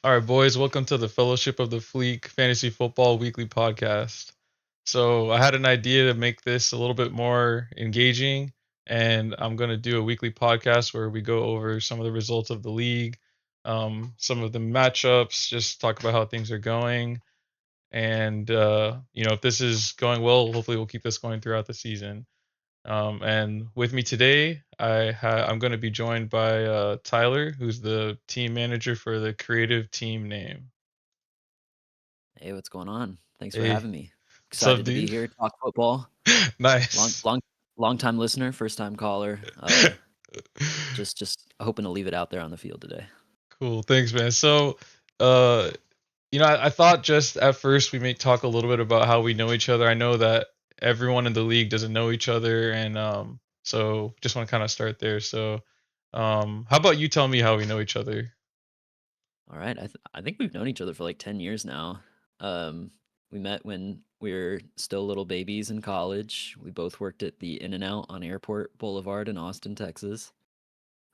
All right, boys, welcome to the Fellowship of the Fleek Fantasy Football Weekly Podcast. So, I had an idea to make this a little bit more engaging, and I'm going to do a weekly podcast where we go over some of the results of the league, some of the matchups, just talk about how things are going. And, if this is going well, hopefully we'll keep this going throughout the season. And with me today, I'm going to be joined by Tyler, who's the team manager for the creative team name. Hey, what's going on? Thanks for Hey, having me. what's up, Excited to be dude? here, talk football. Long, Nice. long, long time listener, first time caller. Just hoping to leave it out there on the field today. Cool. Thanks, man. So, uh, I thought just at first we may talk a little bit about how we know each other. I know that everyone in the league doesn't know each other, and so just want to kind of start there. So, how about you tell me how we know each other? All right, I think we've known each other for like 10 years now. Um, we met when we were still little babies in college. We both worked at the In and Out on Airport Boulevard in Austin, Texas.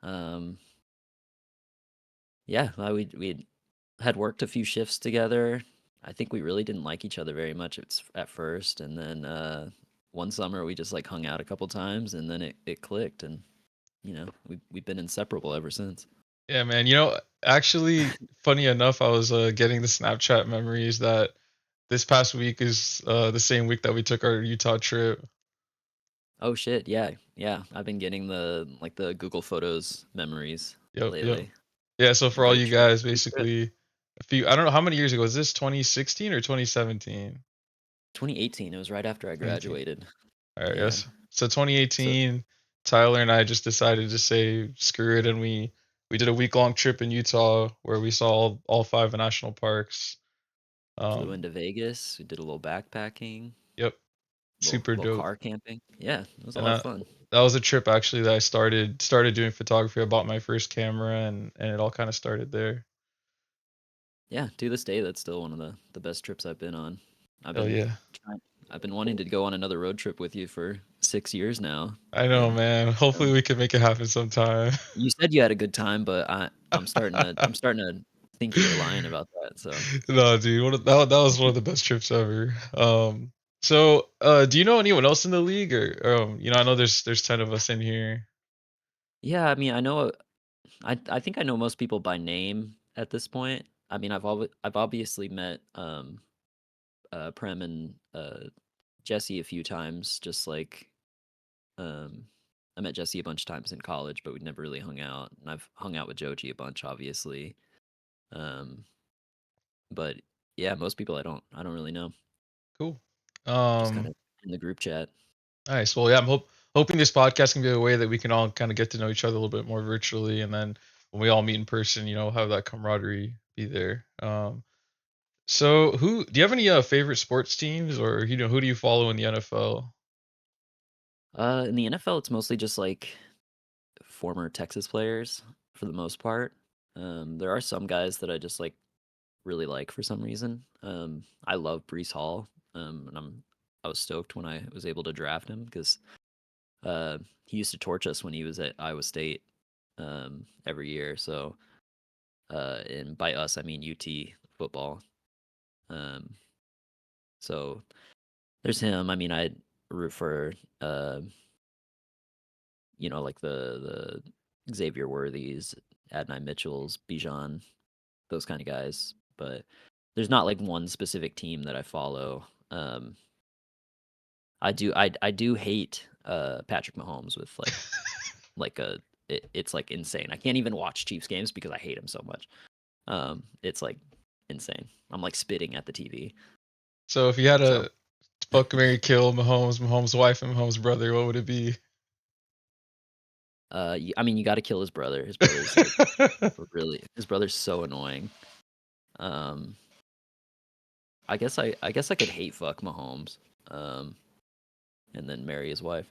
Um, yeah, we had worked a few shifts together. I think we really didn't like each other very much at first, and then one summer we just like hung out a couple times, and then it clicked, and we've been inseparable ever since. Yeah, man. Actually, funny enough, I was getting the Snapchat memories that this past week is the same week that we took our Utah trip. Oh shit, yeah, yeah. I've been getting the Google Photos memories Yep, yep. lately. Yeah, so for all Great you trip, guys, great trip. basically, I don't know how many years ago was this? 2016 or 2017? 2018. It was right after I 2018. graduated. All right, Yeah. yes. So So 2018, Tyler and I just decided to say screw it, and we did a week-long trip in Utah where we saw all five national parks. flew Um, into Vegas. We did a little backpacking, yep, little super little dope. car camping. Yeah, it was a And lot of fun. that was a trip actually that I started doing photography. I bought my first camera, and it all kind of started there. Yeah, to this day, that's still one of the best trips I've been on. I've Hell been yeah. trying. I've been wanting to go on another road trip with you for 6 years now, I know, and man. Hopefully um, we can make it happen sometime. you said you had a good time, but I'm starting to think you were lying about that. So No, dude, that was one of the best trips ever. Do you know anyone else in the league, or I know there's 10 of us in here. yeah, I mean, I know. I think I know most people by name at this point. I mean, I've obviously met Prem and Jesse a few times, just like Um, I met Jesse a bunch of times in college, but we'd never really hung out. And I've hung out with Joji a bunch, obviously. Um, but yeah, most people I don't really know. Cool. Just kind Um, of in the group chat. nice. Well, yeah, hoping this podcast can be a way that we can all kind of get to know each other a little bit more virtually, and then when we all meet in person, have that camaraderie be there. So who do you have any favorite sports teams, or who do you follow in the NFL? In the NFL, it's mostly just like former Texas players for the most part. There are some guys that I just like really like for some reason. I love Brees Hall, and I was stoked when I was able to draft him because he used to torch us when he was at Iowa State every year. So and by us I mean UT football. Um, so there's him. I mean, I root for uh, like the Xavier Worthies, Adonai Mitchells, Bijan, those kind of guys. But there's not like one specific team that I follow. I do hate Patrick Mahomes with like it's like insane. I can't even watch Chiefs games because I hate him so much. It's like insane. I'm like spitting at the TV. So if you had So a fuck, Mary kill Mahomes' wife, and Mahomes' brother, what would it be? I mean, you got to kill his brother. His brother's like his brother's so annoying. Um, I guess I could hate fuck Mahomes, um, and then marry his wife.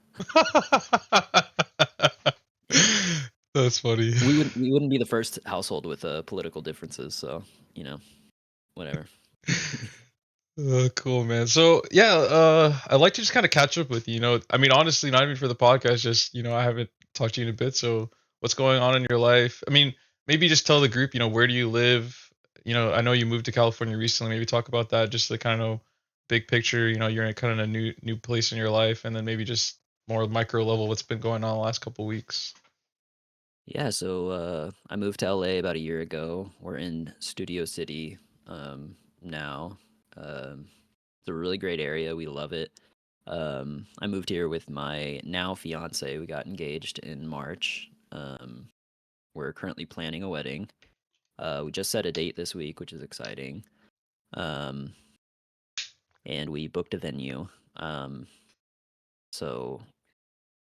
Yeah, That's funny. we wouldn't be the first household with political differences. So you know, whatever. Cool, man. So yeah, I'd like to just kind of catch up with you. I mean, honestly, not even for the podcast. Just I haven't talked to you in a bit. So what's going on in your life? I mean, maybe just tell the group. Where do you live? I know you moved to California recently. Maybe talk about that, just the kind of big picture. You're in kind of a new place in your life, and then maybe just more micro level what's been going on the last couple weeks. Yeah, so I moved to LA about a year ago. We're in Studio City now. Um, it's a really great area. We love it. I moved here with my now fiance. We got engaged in March. We're currently planning a wedding. We just set a date this week, which is exciting. Um, and we booked a venue. Um, so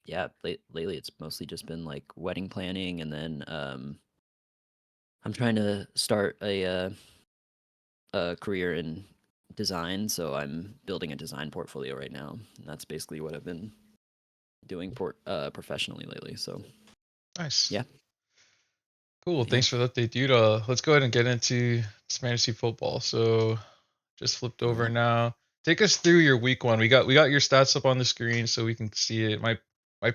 yeah, lately it's mostly just been like wedding planning, and then I'm trying to start a career in design. So I'm building a design portfolio right now, and that's basically what I've been doing professionally lately. So Nice. yeah, Cool. yeah, Thanks for the update, dude. Let's go ahead and get into fantasy football. So just flipped all over right. now. Take us through your week one. We got your stats up on the screen so we can see it. Might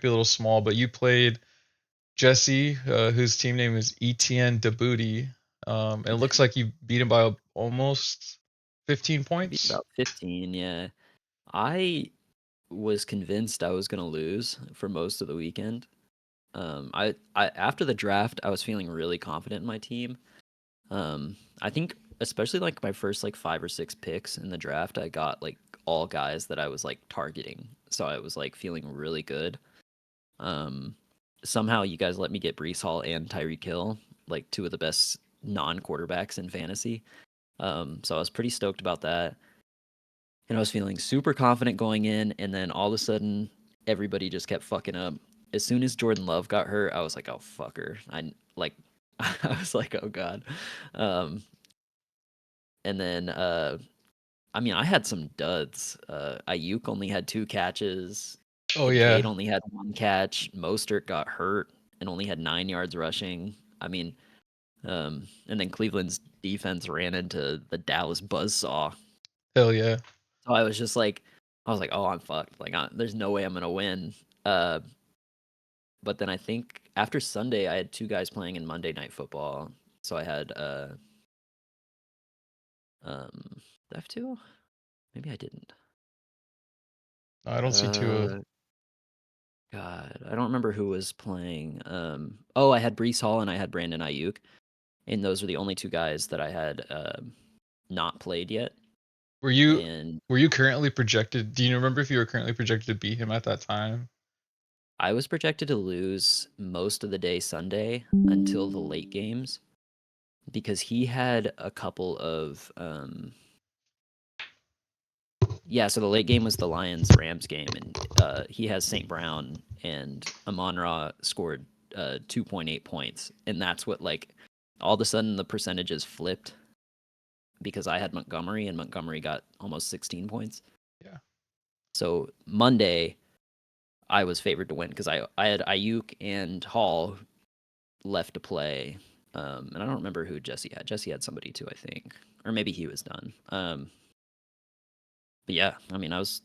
be a little small, but you played Jesse, whose team name is ETN Debooty. And it looks like you beat him by almost 15 I beat points. about 15. Yeah, I was convinced I was gonna lose for most of the weekend. I after the draft, I was feeling really confident in my team. I think especially like my first like 5 or 6 picks in the draft, I got like all guys that I was like targeting, so I was like feeling really good. Um, Somehow you guys let me get Brees Hall and Tyreek Hill, like two of the best non-quarterbacks in fantasy. So I was pretty stoked about that, and I was feeling super confident going in, and then all of a sudden everybody just kept fucking up. As soon as Jordan Love got hurt, I was like, "Oh fucker!" I like, I was like, "Oh god." Um, and then I mean, I had some duds. Ayuk only had 2 catches. Oh Kincaid yeah. only had 1 catch. Mostert got hurt and only had 9 yards rushing. I mean, and then Cleveland's defense ran into the Dallas buzzsaw. Hell yeah. So I was like, oh, I'm fucked. Like, there's no way I'm gonna win. Uh, but then I think after Sunday, I had 2 guys playing in Monday Night Football. So I had did I have two? Maybe I didn't. No, I don't see Tua. Uh, God, I don't remember who was playing. Oh, I had Brees Hall and I had Brandon Ayuk, and those were the only 2 guys that I had not played yet. Were you And were you currently projected? Do you remember if you were currently projected to beat him at that time? I was projected to lose most of the day Sunday until the late games because he had a couple of yeah. So the late game was the Lions Rams game, and he has St. Brown and Amon Ra scored 2.8 points, and that's what like all of a sudden the percentages flipped because I had Montgomery and Montgomery got almost 16 points. Yeah. So Monday, I was favored to win because I had Ayuk and Hall left to play, and I don't remember who Jesse had. Jesse had somebody too, I think, or maybe he was done. But yeah, I mean, I was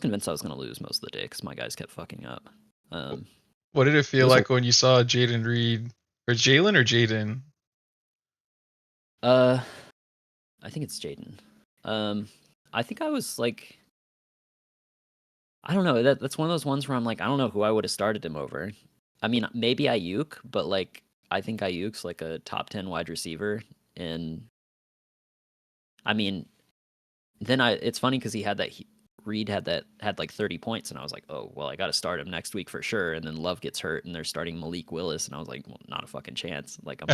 convinced I was going to lose most of the day because my guys kept fucking up. Um, What did it it feel was a like when you saw Jaden Reed or Jalen or Jaden? uh, I think it's Jaden. Um, I think I was like I don't know. That's one of those ones where I'm like, I don't know who I would have started him over. I mean, maybe Ayuk, but like, I think Ayuk's like a top 10 wide receiver. And I mean, then it's funny because he had that, Reed had like 30 points. And I was like, oh, well, I got to start him next week for sure. And then Love gets hurt and they're starting Malik Willis. And I was like, well, not a fucking chance. Like, I'm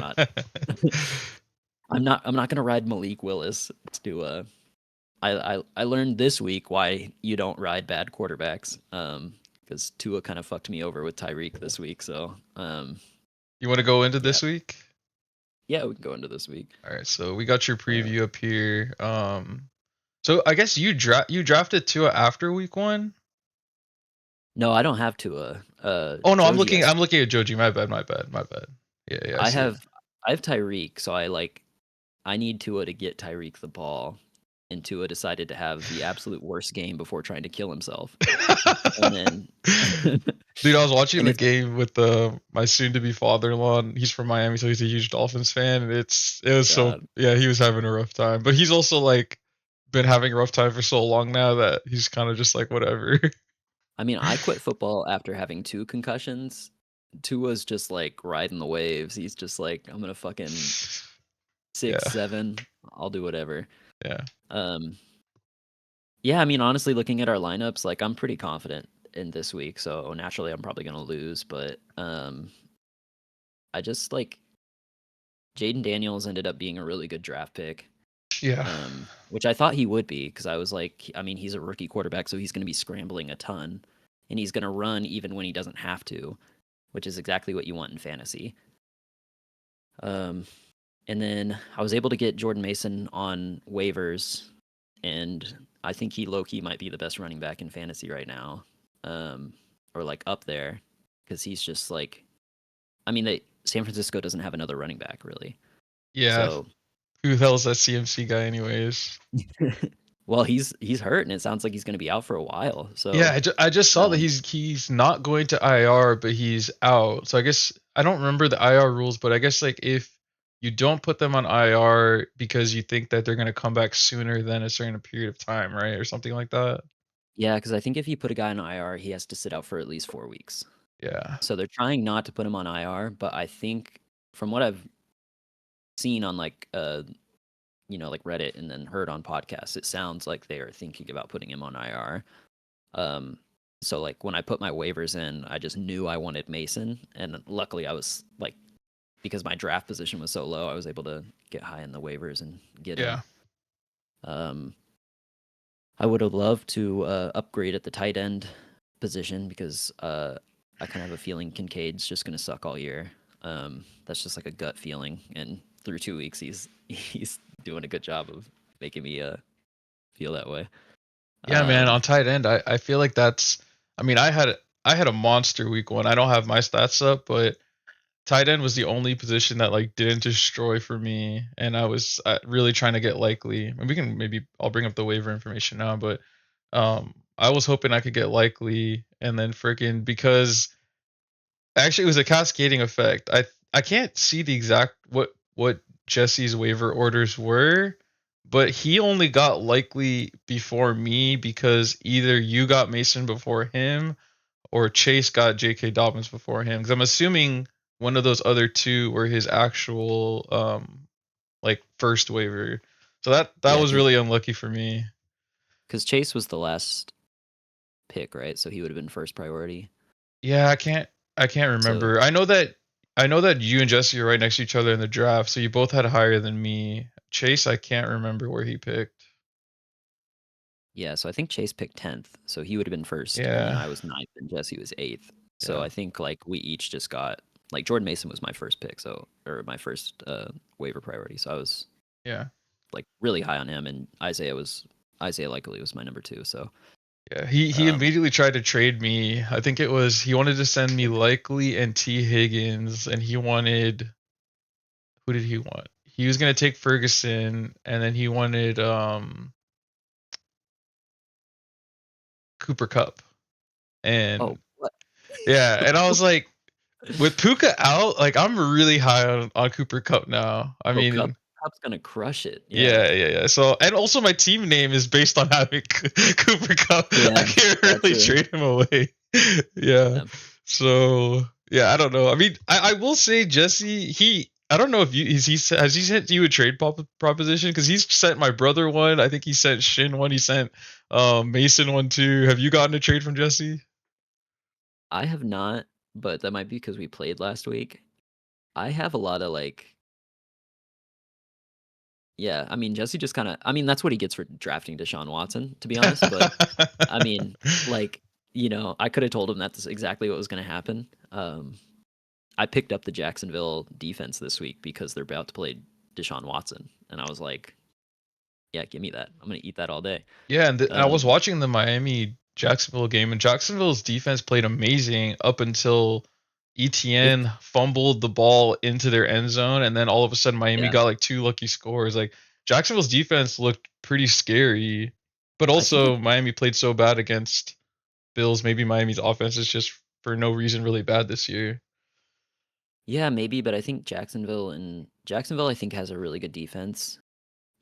not going to ride Malik Willis to, I learned this week why you don't ride bad quarterbacks. Because Tua kind of fucked me over with Tyreek this week. So You want to go into yeah, this week? yeah, we can go into this week. All right, so we got your Uh, preview up here. So I guess you drafted Tua after week one. no, I don't have Tua. Oh no, Joji has. I'm looking at Joji. My bad. Yeah, yeah, I I see it. have I have Tyreek, so I need Tua to get Tyreek the ball, and Tua decided to have the absolute worst game before trying to kill himself. And then Dude, I was watching and the it's game with my soon-to-be father-in-law. And he's from Miami, so he's a huge Dolphins fan. And it was so God. yeah, he was having a rough time, but he's also like been having a rough time for so long now that he's kind of just like whatever. I mean, I quit football after having 2 concussions. Tua's just, like, riding the waves. He's just like, "I'm gonna fucking 6, Yeah, 7, I'll do whatever." yeah, Um, yeah, I mean, honestly, looking at our lineups, like, I'm pretty confident in this week, so naturally, I'm probably gonna lose, but, I just, like Jaden Daniels ended up being a really good draft pick, yeah, which I thought he would be because I was like, I mean, he's a rookie quarterback, so he's gonna be scrambling a ton, and he's gonna run even when he doesn't have to, which is exactly what you want in fantasy. Um, and then I was able to get Jordan Mason on waivers, and I think he low key might be the best running back in fantasy right now, or like up there, because he's just like, I mean, San Francisco doesn't have another running back really, yeah. so Who the hell is that CMC guy, anyways? well, he's hurt, and it sounds like he's going to be out for a while. Yeah, So, I just saw that um, he's not going to IR, but he's out. So I guess I don't remember the IR rules, but I guess like if you don't put them on IR because you think that they're gonna come back sooner than a certain period of time, right, or something like that. yeah, because I think if you put a guy on IR, he has to sit out for at least 4 weeks. Yeah, So they're trying not to put him on IR, but I think from what I've seen on like like Reddit and then heard on podcasts, it sounds like they are thinking about putting him on IR. Um, so like when I put my waivers in, I just knew I wanted Mason, and luckily I was like because my draft position was so low, I was able to get high in the waivers and get him. yeah, Um, I would have loved to upgrade at the tight end position because I kind of have a feeling Kincaid's just going to suck all year. That's just like a gut feeling, and through 2 weeks, he's doing a good job of making me feel that way. yeah, man. Um, On tight end, I feel like that's. I mean, I had a monster week one. I don't have my stats up, but tight end was the only position that like didn't destroy for me, and I was really trying to get likely. And we can maybe I'll bring up the waiver information now, but I was hoping I could get likely, and then freaking because actually it was a cascading effect. I can't see the exact what Jesse's waiver orders were, but he only got likely before me because either you got Mason before him or Chase got J.K. Dobbins before him. Because I'm assuming one of those other two were his actual like first waiver. So that yeah, was really unlucky for me. because Chase was the last pick, right? So he would have been first priority. Yeah, I can't So remember. I know that you and Jesse are right next to each other in the draft, so you both had higher than me. Chase, I can't remember where he picked. yeah, so I think Chase picked 10th, so he would have been first, and then Yeah, I was ninth, and Jesse was eighth. So yeah, I think like we each just got like Jordan Mason was my first pick, so or my first waiver priority. So I was yeah, like really high on him, and Isaiah Likely was my number 2. So yeah. He um, immediately tried to trade me. I think it was he wanted to send me Likely and T Higgins, and he wanted who did he want? He was gonna take Ferguson, and then he wanted Cooper Cup, and oh what yeah, and I was like, with Puka out, like I'm really high on Cooper Cup now. I oh mean, Cup's gonna crush it. Yeah, yeah, yeah, yeah. So, and also my team name is based on having Cooper Cup. I yeah, can't that really too. trade him away. Yeah. Yeah. So, yeah, I don't know. I mean, I will say Jesse, I don't know if has he sent you a trade proposition? Because he's sent my brother one. I think he sent Shin one. He sent Mason one too. Have you gotten a trade from Jesse? I have not, but that might be because we played last week. I have a lot of like yeah, I mean, Jesse just kinda I mean, that's what he gets for drafting Deshaun Watson, to be honest, but, I mean, like, I coulda told him that's exactly what was gonna happen. I picked up the Jacksonville defense this week because they're about to play Deshaun Watson, and I was like, "Yeah, give me that. I'm gonna eat that all day." Yeah, and I was Um, watching the Miami Jacksonville game, and Jacksonville's defense played amazing up until it ETN fumbled the ball into their end zone, and then all of a sudden Miami yeah, got like two lucky scores. Like Jacksonville's defense looked pretty scary, but I think also it Miami played so bad against Bills. Maybe Miami's offense is just for no reason really bad this year. yeah, maybe, but I think Jacksonville I think has a really good defense.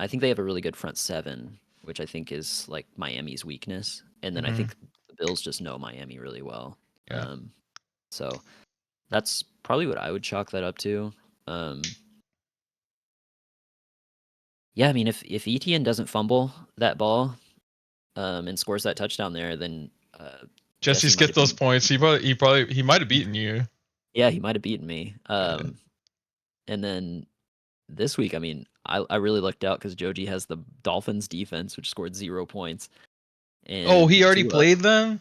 I think they have a really good front seven, which I think is like Miami's weakness. And then I Hmm. think the Bills just know Miami really well. Yeah, Um, so that's probably what I would chalk that up to. Um, yeah, I mean, if Etienne doesn't fumble that ball and scores that touchdown there, then Jesse Jesse might skipped have those been, points. He might have beaten you. yeah, he might have beaten me. Yeah. And then this week, I mean, I really lucked out because Joji has the Dolphins defense, which scored 0 points, Oh, he and already played them.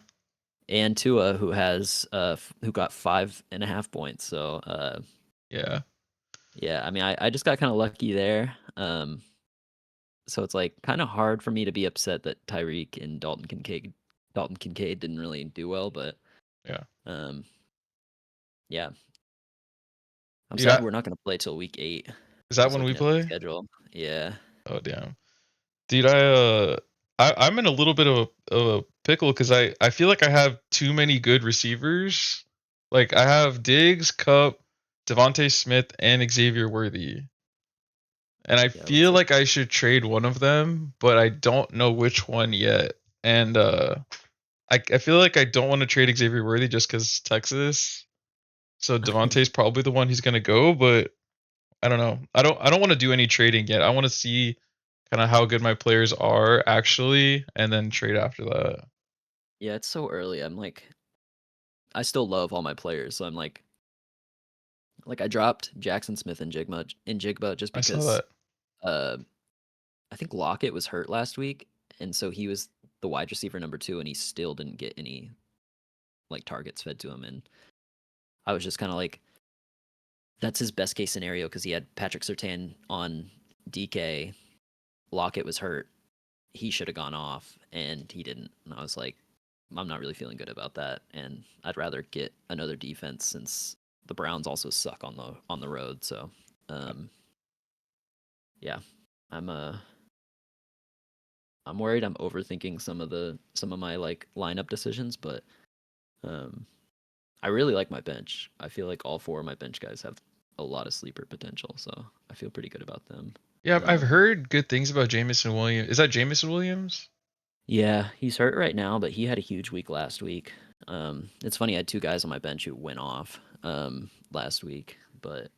Tua, who has who got 5.5 points. So Yeah, yeah, I mean, I just got kind of lucky there. So it's like kind of hard for me to be upset that Tyreek and Dalton Kincaid didn't really do well, but yeah. um, yeah, I'm Dude, sad we're not gonna play till week 8. is I that was when we looking at the play? schedule. Yeah, Oh damn. Dude, I'm in a little bit of a pickle because I feel like I have too many good receivers. Like I have Diggs, Cup, Devontae Smith, and Xavier Worthy, and I yeah. Let's feel see. like I should trade one of them, but I don't know which one yet. And I feel like I don't want to trade Xavier Worthy just because Texas. So Devontae's probably the one he's gonna go, but I don't know. I don't want to do any trading yet. I want to see kind of how good my players are actually, and then trade after that. Yeah, it's so early. I still love all my players, so I'm like I dropped Jackson Smith and Jigba just I saw because that. uh I think Lockett was hurt last week, and so he was the wide receiver number 2, and he still didn't get any like targets fed to him. And I was just kind of like, that's his best case scenario because he had Patrick Surtain on DK. Lockett was hurt. He should have gone off, and he didn't. And I was like, I'm not really feeling good about that, and I'd rather get another defense since the Browns also suck on the road. So, um, yeah, I'm I'm worried I'm overthinking some of my like lineup decisions, but um, I really like my bench. I feel like all 4 of my bench guys have a lot of sleeper potential, so I feel pretty good about them. Yeah, I've Um, heard good things about Jamison Williams. Is that Jamison Williams? yeah, he's hurt right now, but he had a huge week last week. It's funny, I had 2 guys on my bench who went off last week, but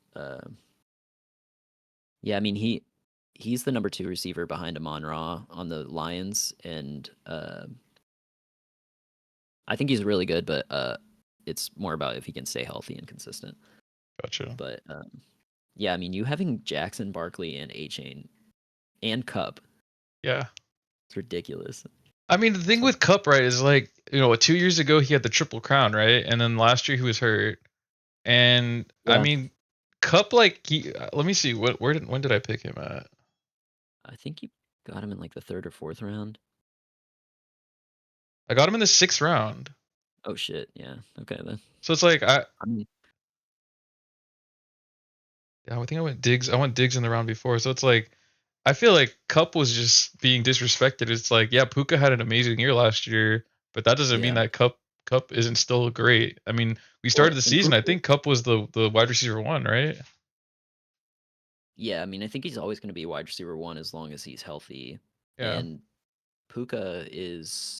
yeah, I mean he's the number 2 receiver behind Amon Ra on the Lions, and I think he's really good, but it's more about if he can stay healthy and consistent. Gotcha. But yeah, I mean, you having Jackson, Barkley, and A Chain and Cup, Yeah. it's ridiculous. I mean, the thing So with Cup, right, is like, 2 years ago he had the triple crown, right? And then last year he was hurt. And I yeah, mean, Cup, like, let me see, when did I pick him at? I think you got him in like the 3rd or 4th round. I got him in the 6th round. Oh shit, yeah. Okay then. So it's like, I mean, I think I went Diggs in the round before. So it's like, I feel like Cup was just being disrespected. It's like, yeah, Puka had an amazing year last year, but that doesn't mean yeah. that Cup isn't still great. I mean, we Well, started the and season. I Puka, think Cup was the wide receiver one, right? yeah. I mean, I think he's always going to be wide receiver 1 as long as he's healthy. Yeah, And Puka is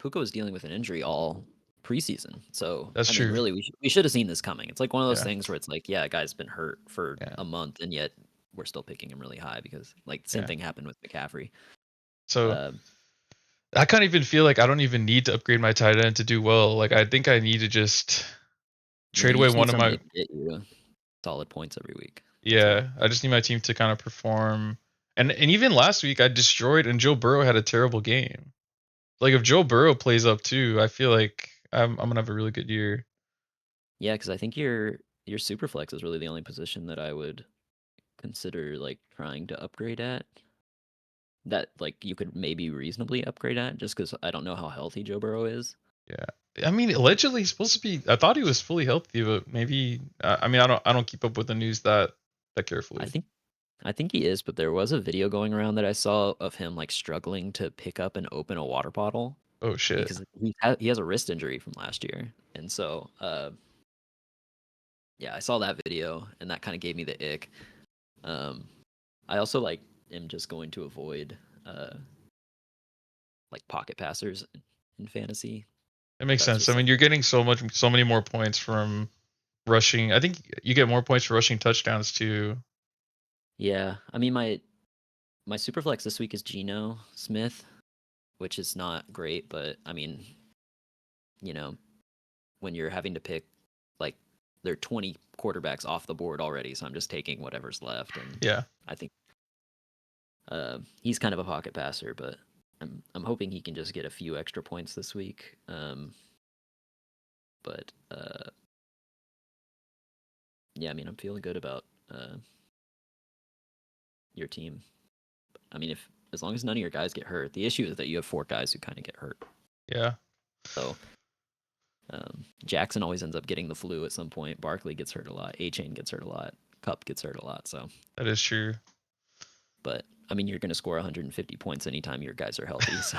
Puka was dealing with an injury all preseason. So that's I mean, true. really, we should have seen this coming. It's like one of those Yeah, things where it's like, yeah, a guy's been hurt for yeah, a month, and yet we're still picking him really high because like the same yeah. thing happened with McCaffrey. So Um, I can't even feel like I don't even need to upgrade my tight end to do well. Like I think I need to just yeah, trade you away just one need of my. somebody to get you solid points every week. That's it. Yeah, I just need my team to kind of perform. And even last week I destroyed, and Joe Burrow had a terrible game. Like if Joe Burrow plays up too, I feel like I'm gonna have a really good year. Yeah, because I think your super flex is really the only position that I would consider like trying to upgrade at. That like you could maybe reasonably upgrade at, just because I don't know how healthy Joe Burrow is. Yeah, I mean allegedly he's supposed to be. I thought he was fully healthy, but maybe. I mean I don't keep up with the news that I carefully. think I think he is, but there was a video going around that I saw of him like struggling to pick up and open a water bottle Oh shit. because he has a wrist injury from last year, and so yeah, I saw that video and that kind of gave me the ick. Um, I also like am just going to avoid uh like pocket passers in fantasy. It makes That's sense. I just mean, like you're getting so many more points from rushing. I think you get more points for rushing touchdowns too. yeah. I mean my super flex this week is Geno Smith, which is not great, but I mean, you know, when you're having to pick like there are 20 quarterbacks off the board already, so I'm just taking whatever's left, and Yeah, I think he's kind of a pocket passer, but I'm hoping he can just get a few extra points this week. But yeah, I mean, I'm feeling good about your team. I mean, if as long as none of your guys get hurt, the issue is that you have four guys who kind of get hurt. yeah, So Jackson always ends up getting the flu at some point. Barkley gets hurt a lot. A Chain gets hurt a lot. Cup gets hurt a lot. So, that is true. but I mean, you're going to score 150 points anytime your guys are healthy. So,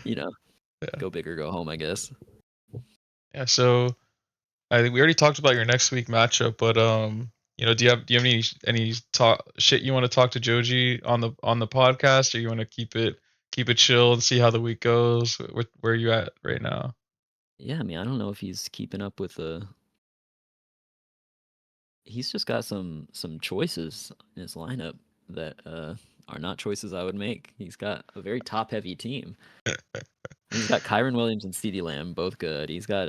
you know, Yeah, go big or go home, I guess. yeah. So I think we already talked about your next week matchup, but do you have any talk shit you want to talk to Joji on the podcast, or you want to keep it chill and see how the week goes? Where are you at right now? Yeah, I mean, I don't know if he's keeping up with the. He's just got some choices in his lineup that are not choices I would make. He's got a very top heavy team. He's got Kyron Williams and CeeDee Lamb, both good. He's got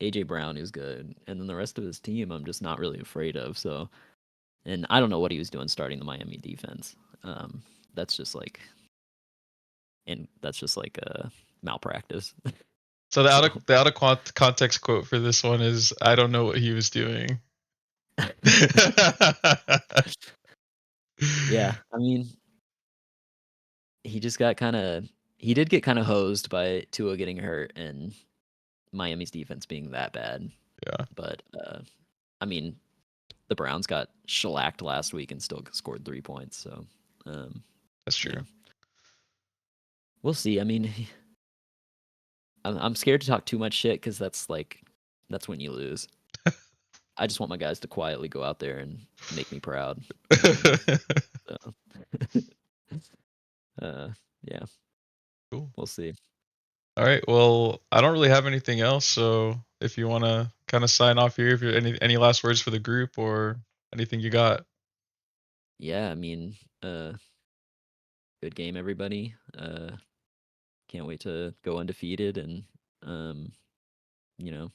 AJ Brown, who's good, and then the rest of his team, I'm just not really afraid of. So, and I don't know what he was doing starting the Miami defense. Um, that's just like, and that's just like malpractice. So So, the context quote for this one is, "I don't know what he was doing." yeah, I mean, he just got kind of, he did get kind of hosed by Tua getting hurt and Miami's defense being that bad. Yeah, But I mean, the Browns got shellacked last week and still scored 3 points. So, um, that's yeah, true. we'll see. I mean, I'm scared to talk too much shit because that's when you lose. I just want my guys to quietly go out there and make me proud. So, uh, yeah, Cool. we'll see. All right. Well, I don't really have anything else, so if you want to kind of sign off here, if you any last words for the group or anything you got. Yeah, I mean, good game, everybody. Can't wait to go undefeated and um, you know,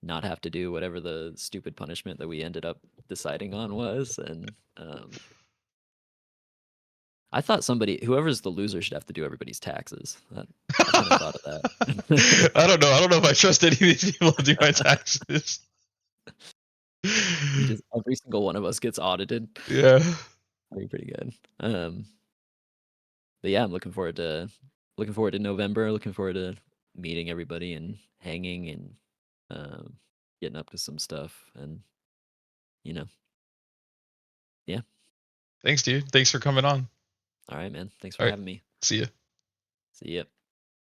not have to do whatever the stupid punishment that we ended up deciding on was. And I thought whoever's the loser, should have to do everybody's taxes. I kind of thought of that. I don't know. I don't know if I trust any of these people to do my taxes. You just every single one of us gets audited. Yeah. That'd be pretty good. But yeah, I'm looking forward to November. Looking forward to meeting everybody and hanging and um, getting up to some stuff. And you know, yeah. Thanks, dude. Thanks for coming on. All right, man. Thanks for All right. having me. See ya. See ya.